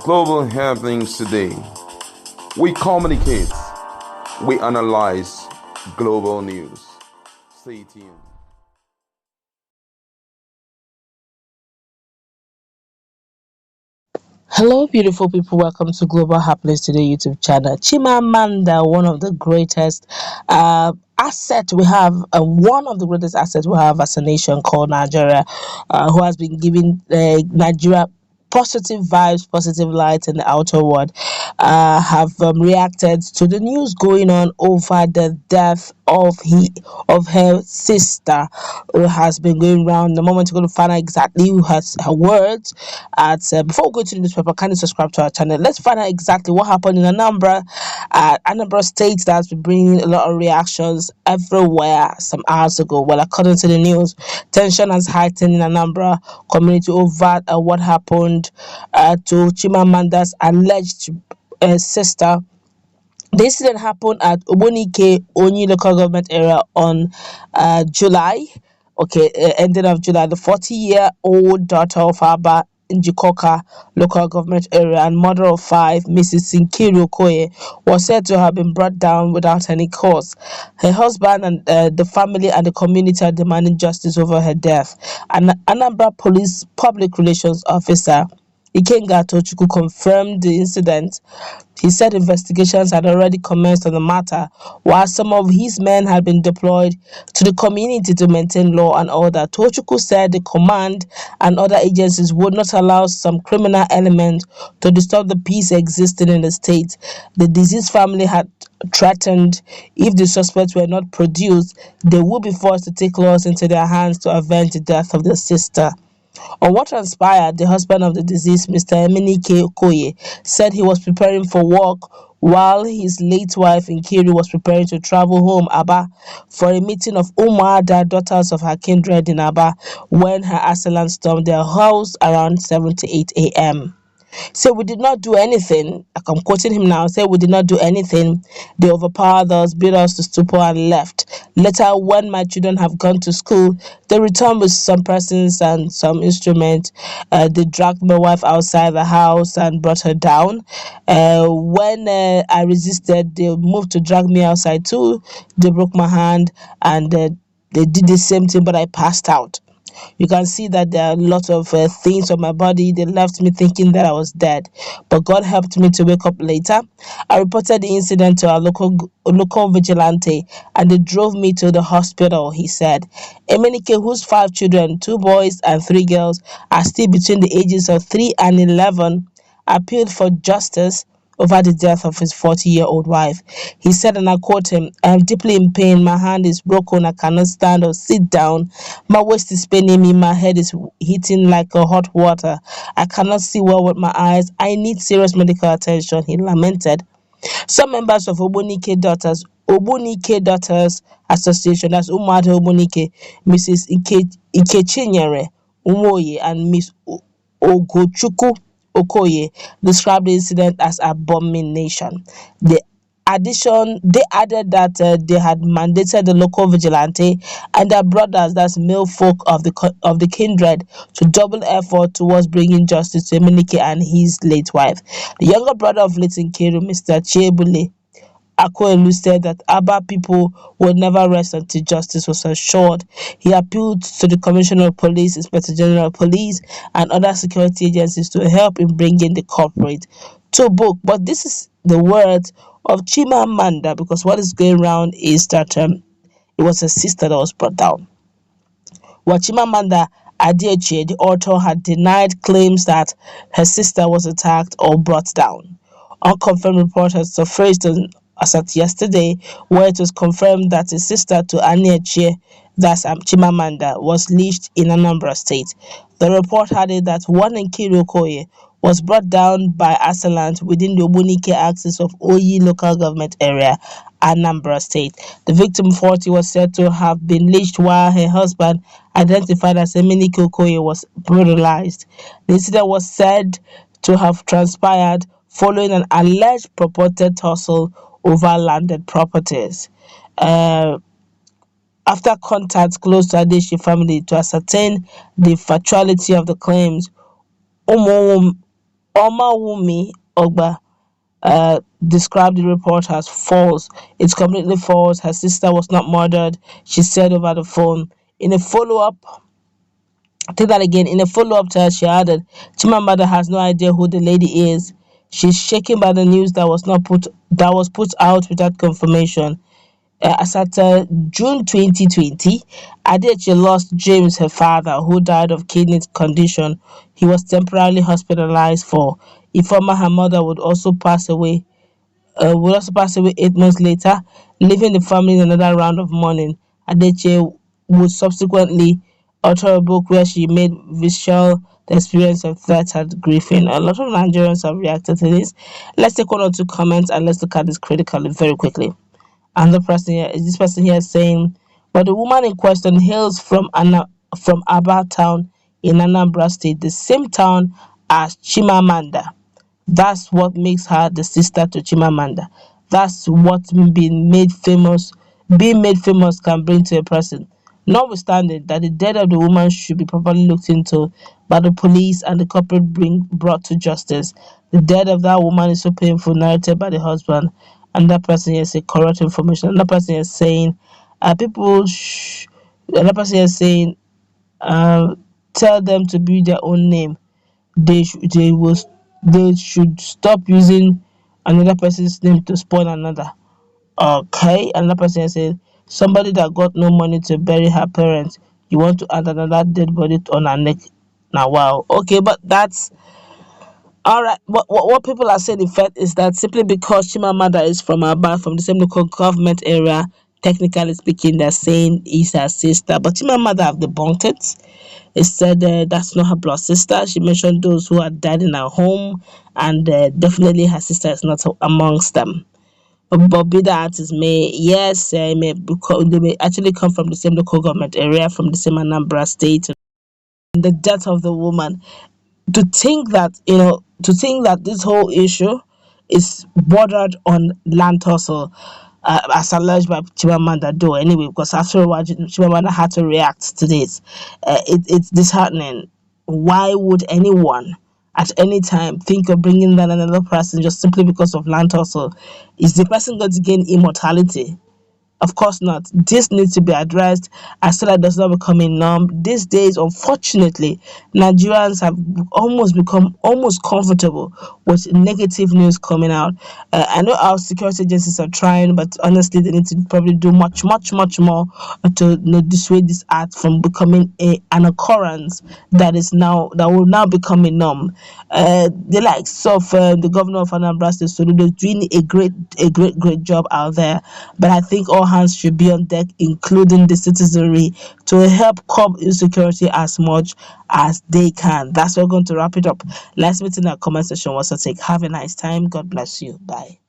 Global happenings today. We communicate, we analyze global news. Stay tuned. Hello, beautiful people. Welcome to Global Happiness Today YouTube channel. Chimamanda, one of the greatest asset we have, one of the greatest assets we have as a nation called Nigeria, who has been giving Nigeria positive vibes, positive light in the outer world, have reacted to the news going on over the death of her sister, who has been going around. The moment we're going to find out exactly who has her words. At before we go to the newspaper, can you subscribe to our channel? Let's find out exactly what happened in Anambra. Anambra State that's been bringing a lot of reactions everywhere some hours ago. Well, according to the news, tension has heightened in Anambra community over what happened to Chimamanda's alleged sister. The incident happened at Obonike Onyi local government area on July, ending of July. The 40-year-old daughter of Aba Njikoka local government area and mother of five, Mrs. Sinkiru Okoye, was said to have been brought down without any cause. Her husband and the family and the community are demanding justice over her death. An Anambra Police Public Relations Officer Ikenga Tochukwu confirmed the incident. He said investigations had already commenced on the matter, while some of his men had been deployed to the community to maintain law and order. Tochukwu said the command and other agencies would not allow some criminal element to disturb the peace existing in the state. The deceased family had threatened if the suspects were not produced, they would be forced to take laws into their hands to avenge the death of their sister. On what transpired, the husband of the deceased, Mr. Emenike Okoye, said he was preparing for work while his late wife Nkiru was preparing to travel home Aba for a meeting of Umuada, daughters of her kindred in Aba, when her assailant stormed their house around 7 to 8 a.m. So we did not do anything. Like I'm quoting him now. Say we did not do anything. They overpowered us, beat us to stupor, and left. Later, when my children have gone to school, they returned with some persons and some instruments. They dragged my wife outside the house and brought her down. When I resisted, they moved to drag me outside too. They broke my hand and they did the same thing, but I passed out. You can see that there are a lot of things on my body. They left me thinking that I was dead, but God helped me to wake up later. I reported the incident to our local vigilante, and they drove me to the hospital. He said, Emenike, whose five children, two boys and three girls, are still between the ages of 3 and 11, appealed for justice over the death of his 40-year-old wife. He said, and I quote him, I am deeply in pain. My hand is broken. I cannot stand or sit down. My waist is paining me. My head is heating like a hot water. I cannot see well with my eyes. I need serious medical attention, he lamented. Some members of Obunike Daughters Association, that's Umado Obunike, Mrs. Ikechinyere Umoye, and Miss Ogochukwu Okoye, described the incident as abomination. They added that they had mandated the local vigilante and their brothers, that's male folk of the kindred, to double effort towards bringing justice to Emenike and his late wife. The younger brother of late Nkiru, Mr. Chiebule Akoelu, said that Aba people would never rest until justice was assured. He appealed to the Commissioner of Police, Inspector General of Police, and other security agencies to help in bringing the culprit to book. But this is the words of Chimamanda, because what is going around is that it was a sister that was brought down. Well, Chimamanda Adichie, the author, had denied claims that her sister was attacked or brought down. Unconfirmed report has surfaced as at yesterday, where it was confirmed that his sister to Adichie, that's Chimamanda, was lynched in Anambra State. The report added that one in Okoye was brought down by assailant within the Obunike axis of Oyi local government area, Anambra State. The victim, 40, was said to have been lynched while her husband, identified as Emenike Okoye, was brutalized. The incident was said to have transpired following an alleged purported tussle over landed properties. After contacts close to Adichie family to ascertain the factuality of the claims, Umu Omawumi Ogba described the report as false. It's completely false. Her sister was not murdered, she said over the phone. In a follow up, take that again. In a follow up to her, she added, Chimamanda has no idea who the lady is. She's shaken by the news that was put out without confirmation. As at June 2020, Adichie lost James, her father, who died of kidney condition he was temporarily hospitalized for. Informer her mother would also pass away 8 months later, leaving the family in another round of mourning. Adichie would subsequently author a book where she made visual the experience of threats and grieving. A lot of Nigerians have reacted to this. Let's take one or two comments and let's look at this critically very quickly. And the person here is this person here saying, but the woman in question hails from Aba town in Anambra State, the same town as Chimamanda. That's what makes her the sister to Chimamanda. That's what being made famous can bring to a person. Notwithstanding that the death of the woman should be properly looked into by the police and the culprit brought to justice. The death of that woman is so painful, narrated by the husband, and that person here say correct information. Another person is saying, people. Another person is saying, tell them to be their own name. They should stop using another person's name to spoil another. Okay, another person said somebody that got no money to bury her parents, you want to add another dead body on her neck. Now wow. Okay, but that's all right. What people are saying in fact is that simply because Chimamanda is from Aba, from the same local government area, technically speaking, they're saying he's her sister. But Chimamanda have debunked it. It said that's not her blood sister. She mentioned those who had died in her home, and definitely her sister is not amongst them. But be that as may, yes, they may actually come from the same local government area, from the same Anambra state. And the death of the woman, to think that this whole issue is bordered on land tussle, as alleged by Chimamanda though anyway, because after a while Chimamanda had to react to this. It's disheartening. Why would anyone at any time think of bringing down another person just simply because of land tussle? Is the person going to gain immortality? Of course not. This needs to be addressed as so that it does not become a norm. These days, unfortunately, Nigerians have almost become almost comfortable with negative news coming out. I know our security agencies are trying, but honestly, they need to probably do much, much, much more to dissuade this act from becoming an occurrence that will now become a norm. The likes of the governor of Anambra State, Soludo, doing a great job out there. But I think all hands should be on deck, including the citizenry, to help curb insecurity as much as they can. That's where we're going to wrap it up. Let's meet in our comment section. What's your take? Have a nice time. God bless you. Bye.